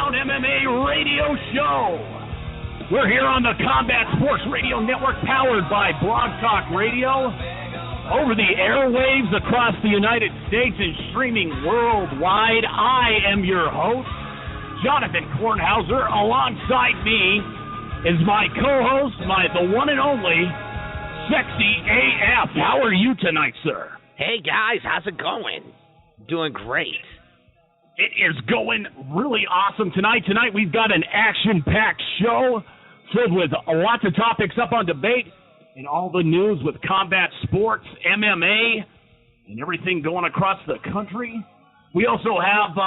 Playground MMA Radio Show. We're here on the Combat Sports Radio Network, powered by Blog Talk Radio, over the airwaves across the United States and streaming worldwide. I am your host, Jonathan Kornhauser. Alongside me is my co-host, the one and only Sexy AF. How are you tonight, sir? Hey, guys. How's it going? Doing great. It is going really awesome tonight. Tonight we've got an action-packed show filled with lots of topics up on debate and all the news with combat sports, MMA, and everything going across the country. We also have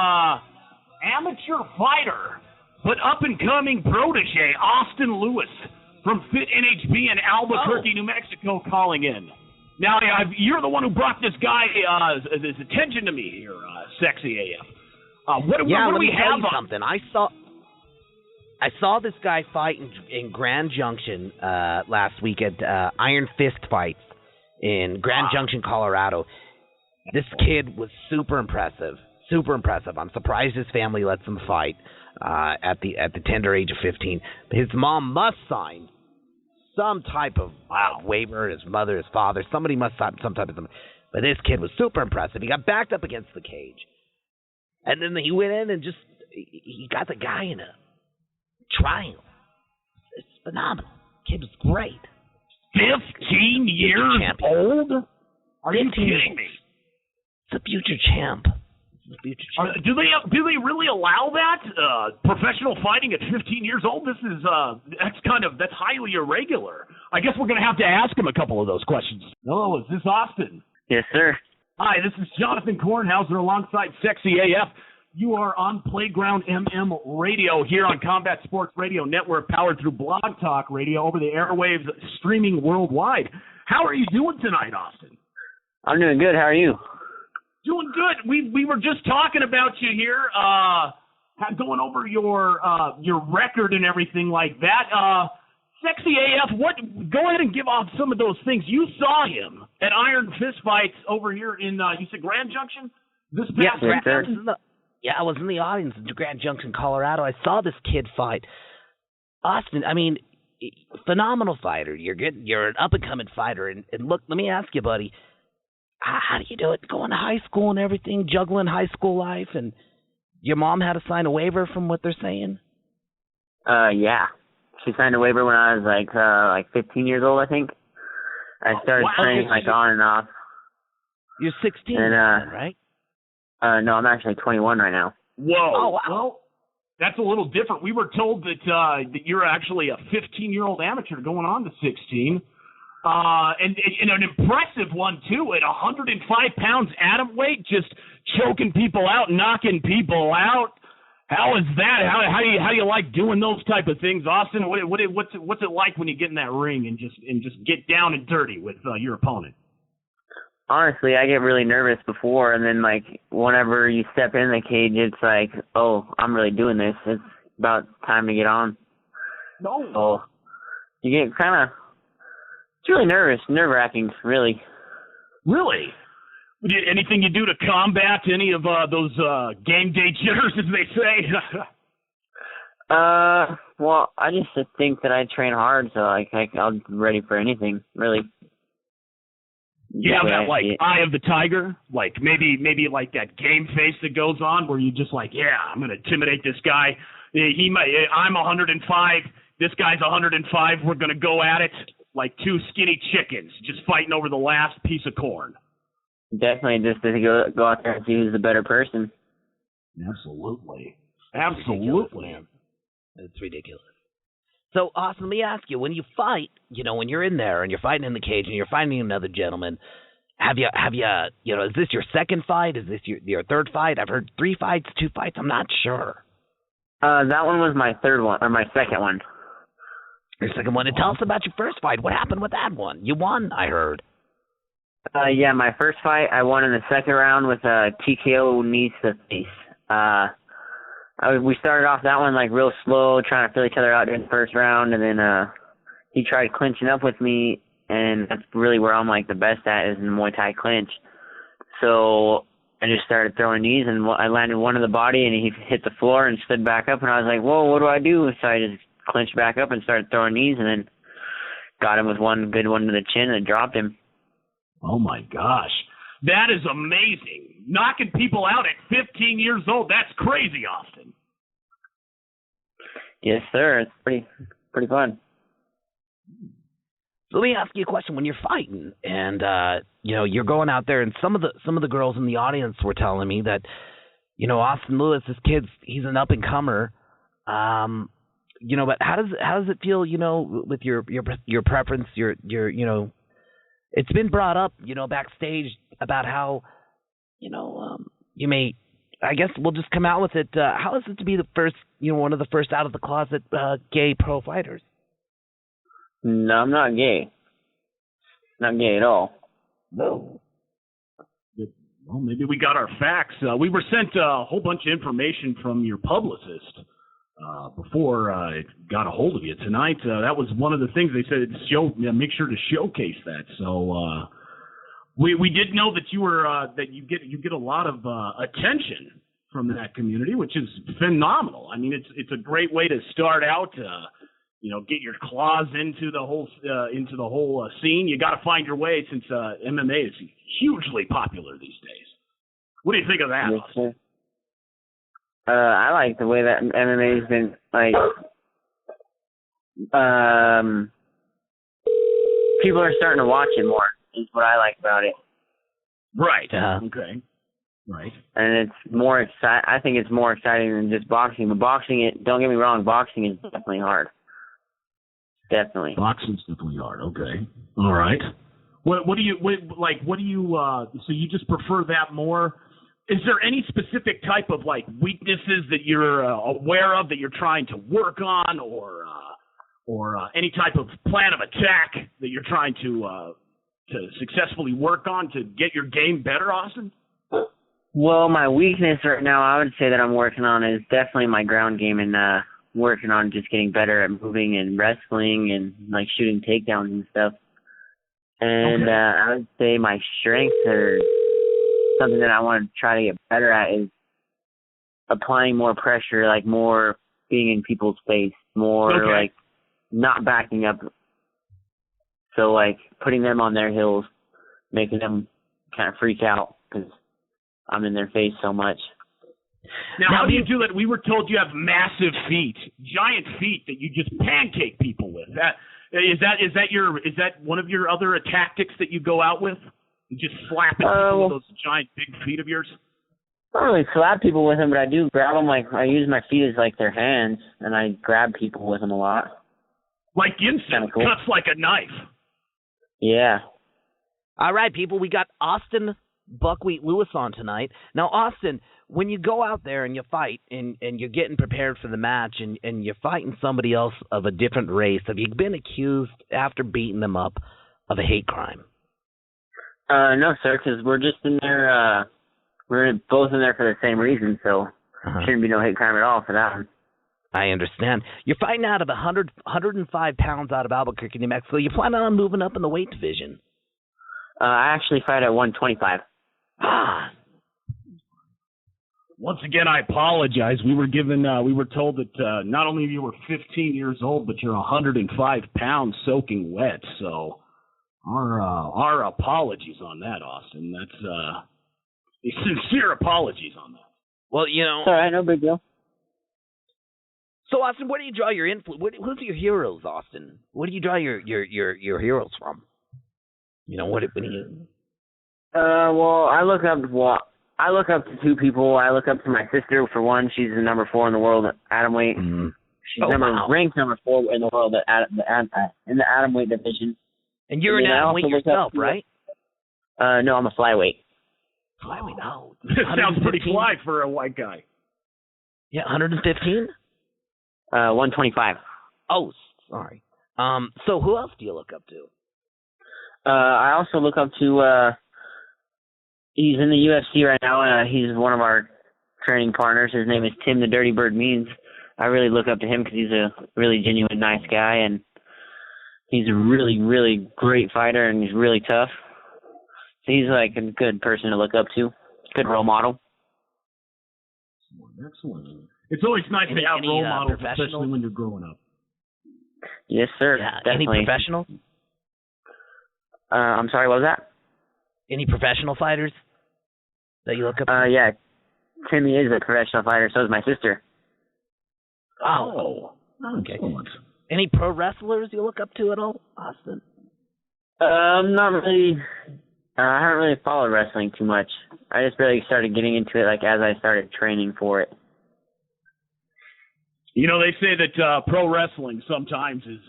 amateur fighter, but up-and-coming protege, Austin Lewis from Fit NHB in Albuquerque, New Mexico, calling in. Now, you're the one who brought this guy, his attention to me here, Sexy AF. What do we have? Let me tell you something. I saw this guy fight in Grand Junction last week at Iron Fist Fights in Grand Junction, Colorado. This kid was super impressive. Super impressive. I'm surprised his family lets him fight at the tender age of 15. His mom must sign some type of waiver. His mother, his father, somebody must sign some type of something. But this kid was super impressive. He got backed up against the cage. And then he went in and he got the guy in a triangle. It's phenomenal. Kid was great. 15 years old? Are you kidding me? It's a future champ. Do they really allow that? Professional fighting at 15 years old? This is that's highly irregular. I guess we're gonna have to ask him a couple of those questions. Hello, is this Austin? Yes, sir. Hi, this is Jonathan Kornhauser alongside Sexy AF. You are on Playground MM Radio here on Combat Sports Radio Network, powered through Blog Talk Radio over the airwaves, streaming worldwide. How are you doing tonight, Austin? I'm doing good. How are you? Doing good. We were just talking about you here, going over your record and everything like that. Sexy AF, go ahead and give off some of those things. You saw him at Iron Fist Fights over here in, you said Grand Junction? This past weekend? I was in the audience in Grand Junction, Colorado. I saw this kid fight. Austin, I mean, phenomenal fighter. You're good. You're an up-and-coming fighter. And look, let me ask you, buddy, how do you do it? Going to high school and everything, juggling high school life, and your mom had to sign a waiver from what they're saying? Yeah. She signed a waiver when I was like 15 years old, I think. I started training on and off. You're 16, right? No, I'm actually 21 right now. Whoa. Oh, wow. Well, that's a little different. We were told that you're actually a 15-year-old amateur going on to 16. And an impressive one, too, at 105 pounds Atomweight, just choking people out, knocking people out. How is that? How do you like doing those type of things, Austin? What's it like when you get in that ring and just get down and dirty with your opponent? Honestly, I get really nervous before, and then whenever you step in the cage, it's like, oh, I'm really doing this. It's about time to get on. No. So you get it's really nerve-wracking, really. Really? Anything you do to combat any of those game day jitters, as they say? Well, I just think that I train hard, so I'm ready for anything, really. You have that eye of the tiger, maybe like that game face that goes on, where you just I'm gonna intimidate this guy. I'm 105. This guy's 105. We're gonna go at it like two skinny chickens, just fighting over the last piece of corn. Definitely, just to go out there and see who's the better person. Absolutely. Man. It's ridiculous. So, Austin, let me ask you, when you fight, when you're in there and you're fighting in the cage and you're fighting another gentleman, have you, is this your second fight? Is this your third fight? I've heard 3 fights, 2 fights. I'm not sure. That one was my third one, or my second one. Your second one. And tell us about your first fight. What happened with that one? You won, I heard. Yeah, my first fight, I won in the second round with a TKO knee to the face. We started off that one real slow, trying to feel each other out during the first round, and then he tried clinching up with me, and that's really where I'm the best at, is in Muay Thai clinch. So I just started throwing knees, and I landed one in the body, and he hit the floor and stood back up, and I was like, whoa, what do I do? So I just clinched back up and started throwing knees, and then got him with one good one to the chin and dropped him. Oh, my gosh. That is amazing. Knocking people out at 15 years old, that's crazy, Austin. Yes, sir. It's pretty fun. So let me ask you a question. When you're fighting and you're going out there, and some of the girls in the audience were telling me that, Austin Lewis, this kid's, he's an up and comer. But how does it feel, with your preference, your it's been brought up, backstage about how, you may, I guess we'll just come out with it. How is it to be the first, one of the first out of the closet gay pro fighters? No, I'm not gay. Not gay at all. No. Well, maybe we got our facts. We were sent a whole bunch of information from your publicist before it got a hold of you tonight. That was one of the things they said. Make sure to showcase that. So we did know that you were that you get a lot of attention from that community, which is phenomenal. I mean, it's a great way to start out. Get your claws into the whole scene. You got to find your way since MMA is hugely popular these days. What do you think of that? Yes, sir. I like the way that MMA has been people are starting to watch it more. Is what I like about it. Right. Okay. Right. And it's more I think it's more exciting than just boxing. But don't get me wrong, boxing is definitely hard. Definitely. Boxing's definitely hard. Okay. All right. What do you so you just prefer that more? Is there any specific type of weaknesses that you're aware of that you're trying to work on, or any type of plan of attack that you're trying to successfully work on to get your game better, Austin? Well, my weakness right now, I would say that I'm working on is definitely my ground game and working on just getting better at moving and wrestling and shooting takedowns and stuff. And okay. I would say my strengths are something that I want to try to get better at is applying more pressure, more being in people's face, more okay. not backing up. So putting them on their heels, making them kind of freak out because I'm in their face so much. Now, how do you do that? We were told you have massive feet, giant feet that you just pancake people with. Is that one of your other tactics that you go out with? You just slap people with those giant big feet of yours? I don't really slap people with them, but I do grab them. I use my feet as their hands, and I grab people with them a lot. Like instant, cool. Cuts like a knife. Yeah. All right, people, we got Austin Buckwheat Lewis on tonight. Now, Austin, when you go out there and you fight and you're getting prepared for the match and you're fighting somebody else of a different race, have you been accused after beating them up of a hate crime? No, sir, because we're just in there, we're both in there for the same reason, so shouldn't be no hate crime at all for that one. I understand. You're fighting out of 105 pounds out of Albuquerque, New Mexico. You planning on moving up in the weight division? I actually fight at 125. Once again, I apologize. We were told that not only you were 15 years old, but you're 105 pounds soaking wet. So our apologies on that, Austin. That's sincere apologies on that. Well, It's all right, no big deal. So, Austin, where do you draw your influence? Who's your heroes, Austin? Where do you draw your heroes from? What do you? Well, I look up to two people. I look up to my sister for one. She's the number 4 in the world at Atomweight. Mm-hmm. She's ranked number 4 in the world in the Atomweight division. And you're an Atomweight yourself, right? No, I'm a flyweight. Flyweight? No. Sounds pretty fly for a white guy. Yeah, 115? 125. Oh, sorry. So who else do you look up to? I also look up to, he's in the UFC right now. He's one of our training partners. His name is Tim the Dirty Bird Means. I really look up to him because he's a really genuine, nice guy, and he's a really, really great fighter, and he's really tough. So he's a good person to look up to. good role model. Excellent. It's always nice to have role models, especially when you're growing up. Yes, sir. Yeah. Definitely. Any professionals? I'm sorry, what was that? Any professional fighters that you look up to? Yeah. Timmy is a professional fighter, so is my sister. Oh. Okay. Any pro wrestlers you look up to at all, Austin? Not really. I haven't really followed wrestling too much. I just really started getting into it like as I started training for it. You know, they say that pro wrestling sometimes is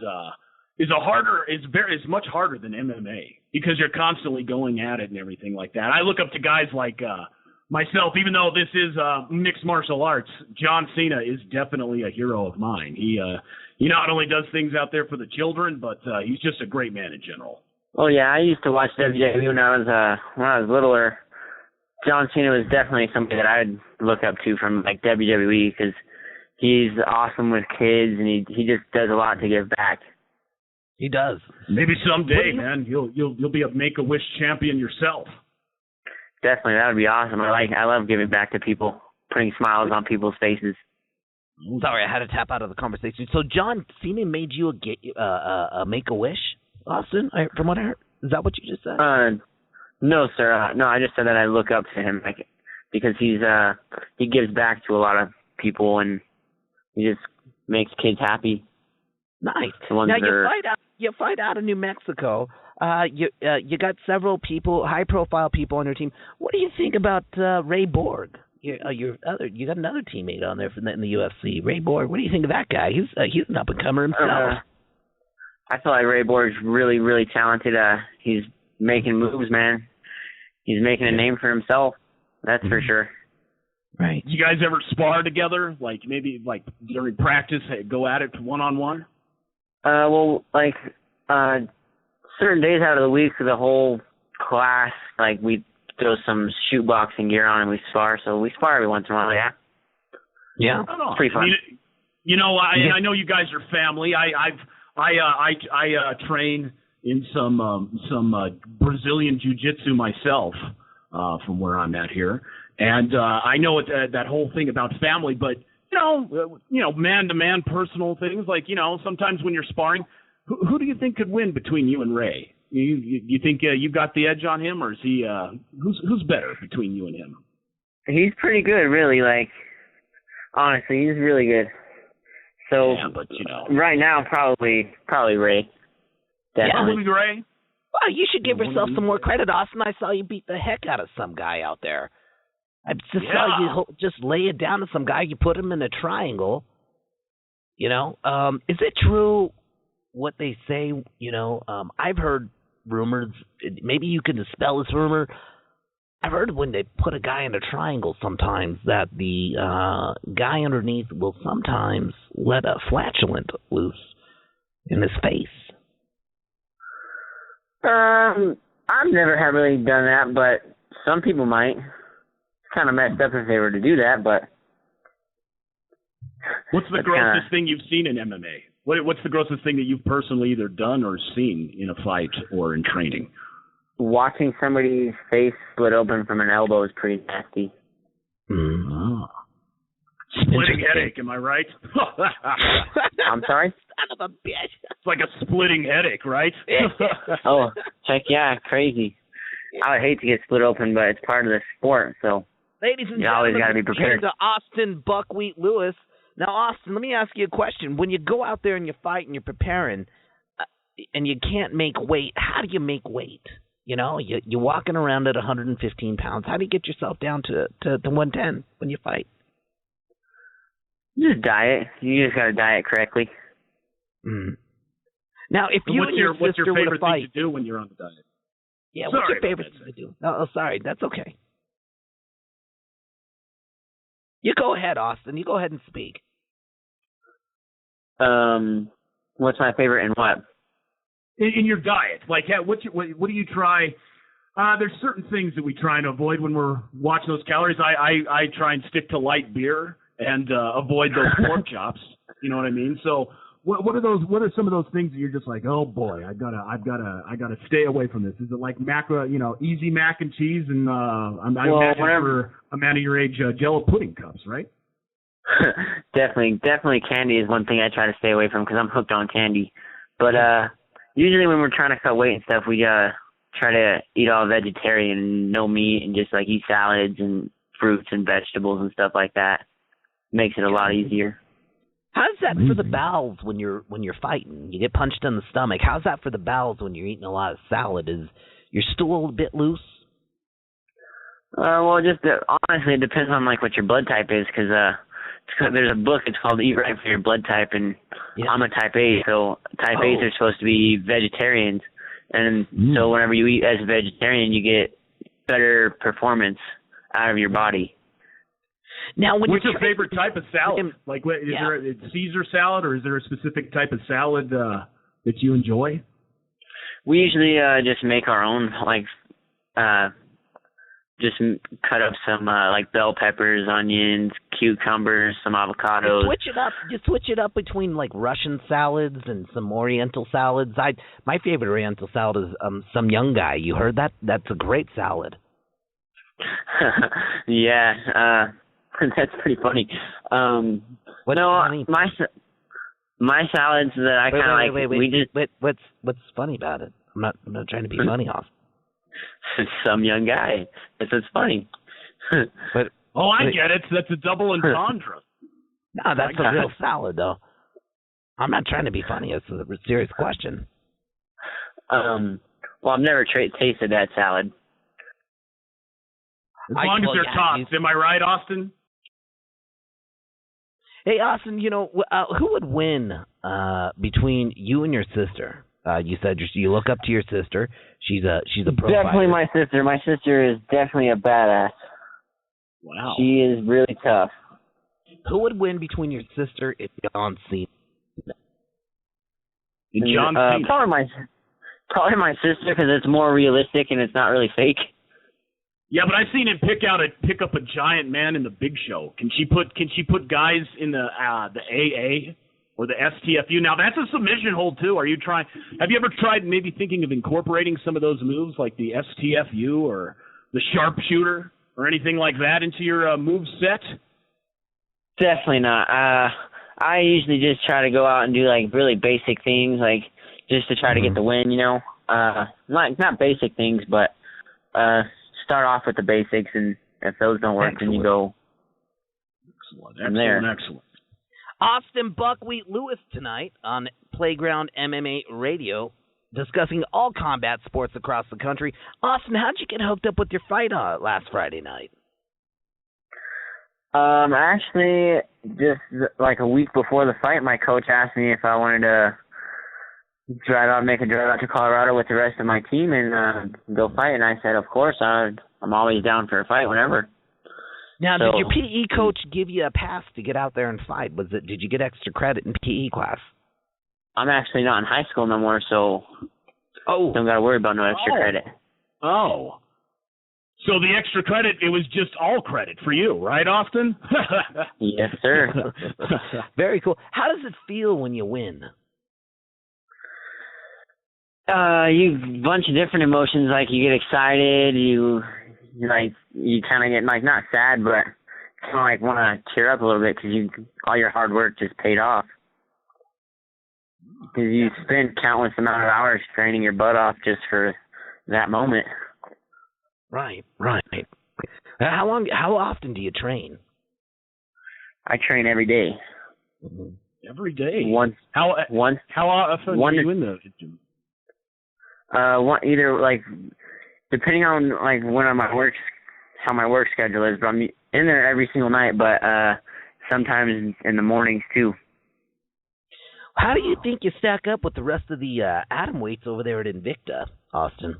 much harder than MMA because you're constantly going at it and everything like that. I look up to guys like myself, even though this is mixed martial arts. John Cena is definitely a hero of mine. He not only does things out there for the children, but he's just a great man in general. Oh yeah, I used to watch WWE when I was littler. John Cena was definitely somebody that I'd look up to from like WWE because he's awesome with kids and he just does a lot to give back. He does. Maybe someday, man, you'll be a Make-A-Wish champion yourself. Definitely, that would be awesome. I love giving back to people, putting smiles on people's faces. Sorry, I had to tap out of the conversation. So John Cena made you a Make-A-Wish, Austin? From what I heard, is that what you just said? No, sir. No, I just said that I look up to him, because he gives back to a lot of people and he just makes kids happy. Nice. Now you fight out of New Mexico. You got several people, high-profile people on your team. What do you think about Ray Borg? You got another teammate on there in the UFC, Ray Borg. What do you think of that guy? He's an up-and-comer himself. I feel like Ray Borg's really, really talented. He's making moves, man. He's making a name for himself. That's for sure. Right. You guys ever spar together? Like maybe during practice, go at it one-on-one? Certain days out of the week, the whole class, we throw some shoot boxing gear on and we spar. So we spar every once in a while, yeah. Yeah. It's pretty fun. I know you guys are family. I train in some Brazilian jiu-jitsu myself from where I'm at here. And I know that whole thing about family, but, man-to-man personal things, sometimes when you're sparring, who do you think could win between you and Ray? You think you got the edge on him, or is he who's better between you and him? He's pretty good, really. Honestly, he's really good. So yeah, but right now, probably Ray. Definitely. Yeah, Ray. Well, you should give yourself some more credit, Austin. I saw you beat the heck out of some guy out there. I just saw you just lay it down to some guy. You put him in a triangle. Is it true what they say? I've heard rumors. Maybe you can dispel this rumor. I've heard when they put a guy in a triangle sometimes that the guy underneath will sometimes let a flatulent loose in his face. I've never had really done that, but some people might. It's kind of messed up if they were to do that, but... What's the grossest thing you've seen in MMA? What's the grossest thing that you've personally either done or seen in a fight or in training? Watching somebody's face split open from an elbow is pretty nasty. Oh. Splitting headache, am I right? I'm sorry? Son of a bitch. It's like a splitting headache, right? Oh, heck yeah, crazy. I would hate to get split open, but it's part of the sport, so ladies and you gentlemen, always got to be prepared. To Austin Buckwheat Lewis. Now, Austin, let me ask you a question. When you go out there and you fight and you're preparing and you can't make weight, how do you make weight? You're walking around at 115 pounds. How do you get yourself down to 110 when you fight? Just diet. You just got to diet correctly. Mm. Now, if you what's and your your sister favorite fight, thing to do when you're on the diet? Yeah, what's your favorite thing to do? Oh, sorry, that's okay. You go ahead, Austin. You go ahead and speak. What's my favorite and what? In your diet, what do you try? There's certain things that we try and avoid when we're watching those calories. I try and stick to light beer and avoid those pork chops. You know what I mean? So what are some of those things that you're just like, oh boy, I've gotta stay away from this? Is it like easy mac and cheese and I imagine for a man of your age, Jello pudding cups, right? Definitely candy is one thing I try to stay away from because I'm hooked on candy. But usually when we're trying to cut weight and stuff, we try to eat all vegetarian, no meat, and just like eat salads and fruits and vegetables and stuff like that. Makes it a lot easier. How's that for the bowels when you're fighting? You get punched in the stomach. How's that for the bowels when you're eating a lot of salad? Is your stool a bit loose? Well, honestly, it depends on like what your blood type is, because there's a book. It's called Eat Right for Your Blood Type, and I'm a type A, so type A's are supposed to be vegetarians, and so whenever you eat as a vegetarian, you get better performance out of your body. Now, what's your favorite type of salad? Like, is there a Caesar salad, or is there a specific type of salad that you enjoy? We usually just make our own, like, just cut up some like bell peppers, onions, cucumbers, some avocados. You switch it up between like Russian salads and some Oriental salads. My favorite Oriental salad is some young guy. You heard that? That's a great salad. Yeah. That's pretty funny. What's funny? My salads that I kind of like. What's funny about it? I'm not trying to be funny off. Some young guy. That's what's funny. I get it. That's a double entendre. No, that's a real salad, though. I'm not trying to be funny. It's a serious question. Well, I've never tasted that salad. As long as they're topped. Am I right, Austin? Hey, Austin, who would win between you and your sister? You said you look up to your sister. She's a pro Definitely fighter. my sister. My sister is definitely a badass. Wow. She is really tough. Who would win between your sister and John Cena? John Cena. Probably my sister, because it's more realistic and it's not really fake. Yeah, but I've seen him pick up a giant man in the Big Show. Can she put guys in the AA or the STFU? Now that's a submission hold too. Have you ever tried maybe thinking of incorporating some of those moves like the STFU or the sharpshooter or anything like that into your move set? Definitely not. I usually just try to go out and do like really basic things, like just to try to get the win. Not basic things, but start off with the basics, and if those don't work, then you go from there. Excellent. Austin Buckwheat Lewis tonight on Playground MMA Radio, discussing all combat sports across the country. Austin, how'd you get hooked up with your fight last Friday night? Actually, just like a week before the fight, my coach asked me if I wanted to make a drive out to Colorado with the rest of my team and go fight, and I said, of course, I'm always down for a fight whenever. Now, did your PE coach give you a pass to get out there and fight? Did you get extra credit in PE class? I'm actually not in high school no more, so don't got to worry about no extra credit. Oh. So the extra credit, it was just all credit for you, right, Austin? Yes, sir. Very cool. How does it feel when you win? You bunch of different emotions. Like you get excited, you kind of get like not sad, but kind of like want to cheer up a little bit because all your hard work just paid off. Because you spend countless amount of hours training your butt off just for that moment. Right. How often do you train? I train every day. Mm-hmm. Every day. How often are you in the gym? Either like depending on like how my work schedule is, but I'm in there every single night, but sometimes in the mornings too. How do you think you stack up with the rest of the Atomweights over there at Invicta, Austin?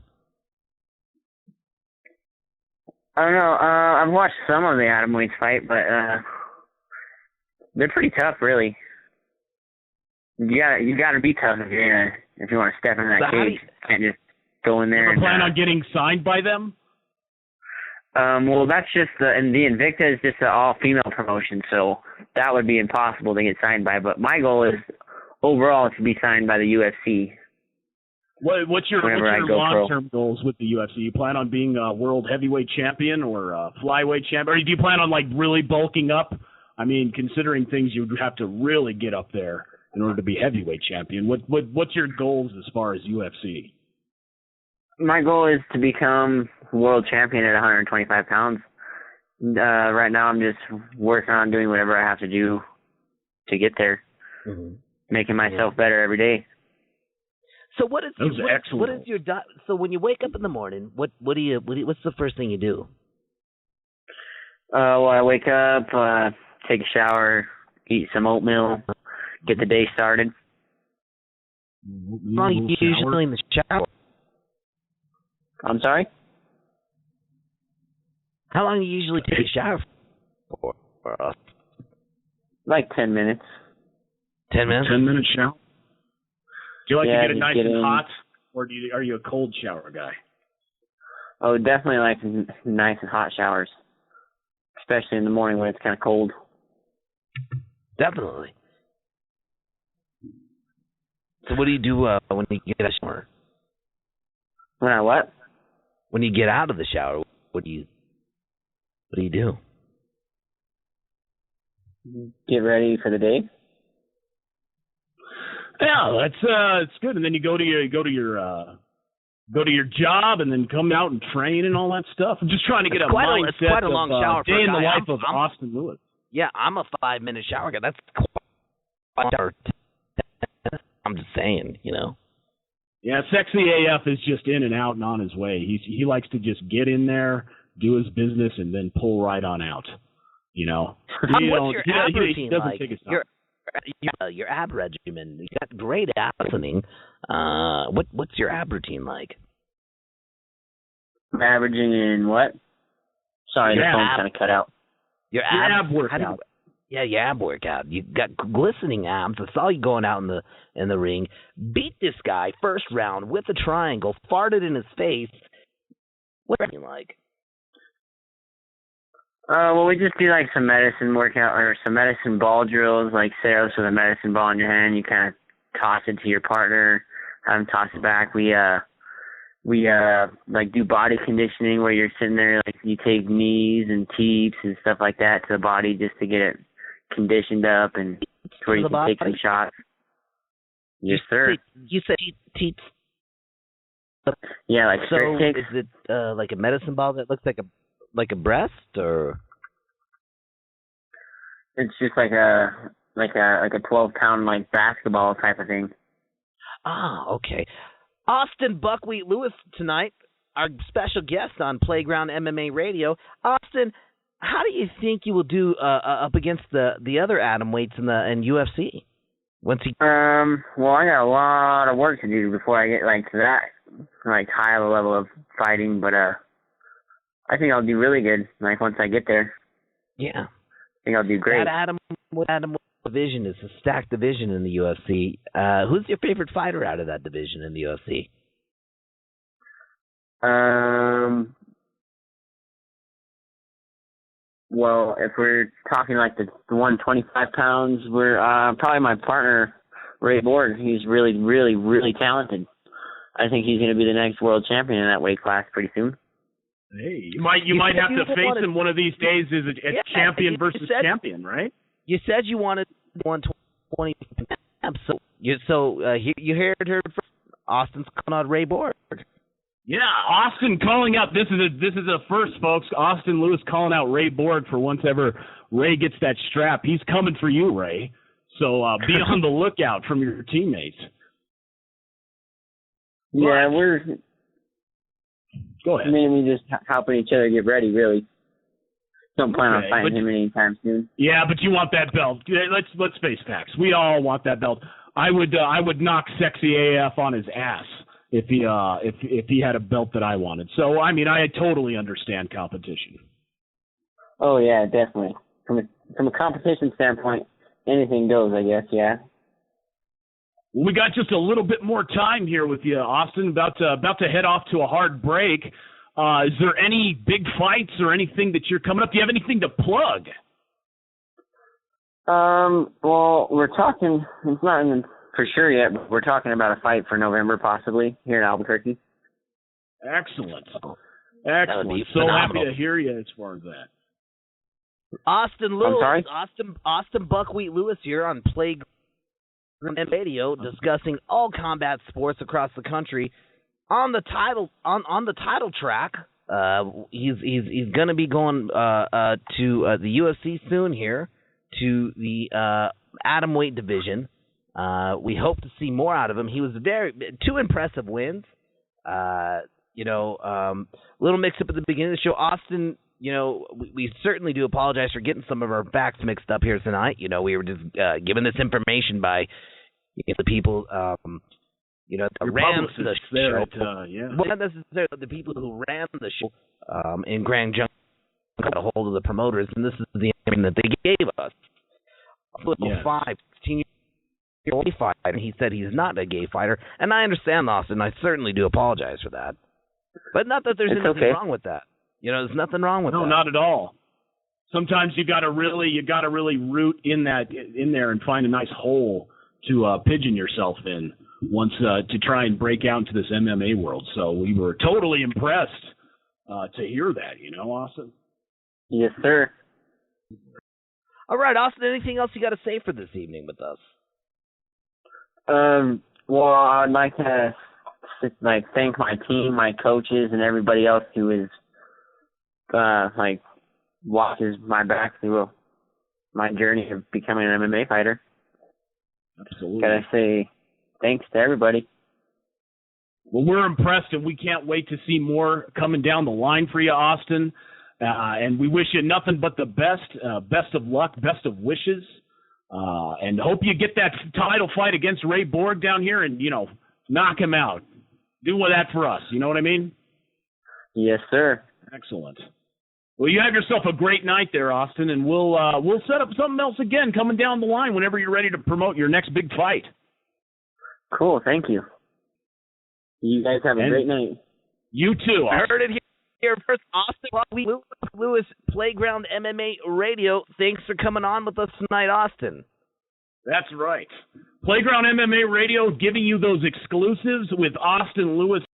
I don't know. I've watched some of the Atomweights fight, but they're pretty tough, really. You gotta be tough if you want to step in that cage. You can't just go in there. You ever plan on getting signed by them? Well, that's just the Invicta is just an all-female promotion, so that would be impossible to get signed by. But my goal is overall to be signed by the UFC. What's your long-term goals with the UFC? You plan on being a world heavyweight champion or a flyweight champion? Or do you plan on, like, really bulking up? I mean, considering things you would have to really get up there in order to be heavyweight champion. What's your goals as far as UFC? My goal is to become world champion at 125 pounds. Right now I'm just working on doing whatever I have to do to get there, making myself better every day. So what's your diet? So when you wake up in the morning, what's the first thing you do? Well, I wake up, take a shower, eat some oatmeal, get the day started. How long are you usually in the shower? I'm sorry? How long do you usually take a shower for? Like 10 minutes. 10 minutes? 10-minute shower? Do you like to get it nice and hot, or are you a cold shower guy? Oh, definitely like nice and hot showers, especially in the morning when it's kind of cold. Definitely. So what do you do when you get out of the shower? When I what? When you get out of the shower, what do you do? Get ready for the day. Yeah, it's good. And then you go to your job, and then come out and train and all that stuff. I'm just trying to get a mindset. It's quite a long shower for day a in the guy. life of Austin Lewis. Yeah, I'm a 5-minute shower guy. That's quite a shower. I'm just saying, you know. Yeah, Sexy AF is just in and out and on his way. He likes to just get in there, do his business, and then pull right on out. You know. What's your ab routine like? Your ab regimen. You got great ab listening. What's your ab routine like? Averaging in what? Sorry, the phone kind of cut out. Your ab workout. Your ab workout. You got glistening abs. I saw you going out in the ring. Beat this guy first round with a triangle. Farted in his face. What's it like? Well, we just do like some medicine workout or some medicine ball drills, like say with a medicine ball in your hand. You kind of toss it to your partner, have them toss it back. We like do body conditioning where you're sitting there, like you take knees and teeps and stuff like that to the body just to get it conditioned up and where you can take some shots. Yes, sir. You said teeps. Yeah, like so. Kicks. Is it like a medicine ball that looks like a breast, or? It's just like a 12-pound like basketball type of thing. Ah, okay. Austin Buckwheat Lewis tonight, our special guest on Playground MMA Radio. Austin, how do you think you will do up against the other atomweights in UFC? Well, I got a lot of work to do before I get like to that like high of a level of fighting, but I think I'll do really good. Like once I get there. Yeah. I think I'll do great. That atomweight division is a stacked division in the UFC. Who's your favorite fighter out of that division in the UFC? Well, if we're talking like the 125 pounds, we're probably my partner, Ray Borg. He's really, really, really talented. I think he's going to be the next world champion in that weight class pretty soon. Hey, you might have to face him one of these days as a champion versus champion, right? You said you wanted 120. So you heard her from Austin's calling out Ray Borg. Yeah, Austin calling out. This is a first, folks. Austin Lewis calling out Ray Borg for once ever Ray gets that strap. He's coming for you, Ray. So be on the lookout from your teammates. Yeah, Go ahead. I mean, we just helping each other get ready, really. Don't plan on fighting him anytime soon. Yeah, but you want that belt. Let's face facts. We all want that belt. I would knock Sexy AF on his ass if he had a belt that I wanted. So I mean, I totally understand competition. Oh yeah, definitely. From a competition standpoint, anything goes, I guess. Yeah. We got just a little bit more time here with you, Austin. About to head off to a hard break. Is there any big fights or anything that you're coming up? Do you have anything to plug? Well, we're talking. It's not in for sure yet. We're talking about a fight for November, possibly, here in Albuquerque. Excellent. That would be So phenomenal. happy to hear you as far as that. Austin Lewis, I'm sorry? Austin Buckwheat Lewis here on Playground Radio, discussing all combat sports across the country. On the title track, he's going to be going to the UFC soon here, to the Atomweight division. We hope to see more out of him. He was two impressive wins. Little mix up at the beginning of the show. Austin, we certainly do apologize for getting some of our facts mixed up here tonight. We were just given this information by the people, that ran the show. Well, not necessarily the people who ran the show in Grand Junction got a hold of the promoters, and this is the information that they gave us. A little 16-year-old fighter, and he said he's not a gay fighter, and I understand, Austin. I certainly do apologize for that. But not that there's anything wrong with that. There's nothing wrong with that. No, not at all. Sometimes you got to really root in there and find a nice hole to pigeon yourself in once to try and break out into this MMA world. So we were totally impressed to hear that, Austin. Yes, sir. All right, Austin, anything else you got to say for this evening with us? Well, I'd like to thank my team, my coaches, and everybody else who is watches my back through my journey of becoming an MMA fighter. Absolutely. Gotta say thanks to everybody. Well, we're impressed, and we can't wait to see more coming down the line for you, Austin. And we wish you nothing but the best. Best of luck, best of wishes. And hope you get that title fight against Ray Borg down here and, knock him out. Do that for us. You know what I mean? Yes, sir. Excellent. Well, you have yourself a great night there, Austin, and we'll set up something else again coming down the line whenever you're ready to promote your next big fight. Cool. Thank you. You guys have a great night. You too. I heard it here first. Austin Lewis, Playground MMA Radio. Thanks for coming on with us tonight, Austin. That's right. Playground MMA Radio giving you those exclusives with Austin Lewis.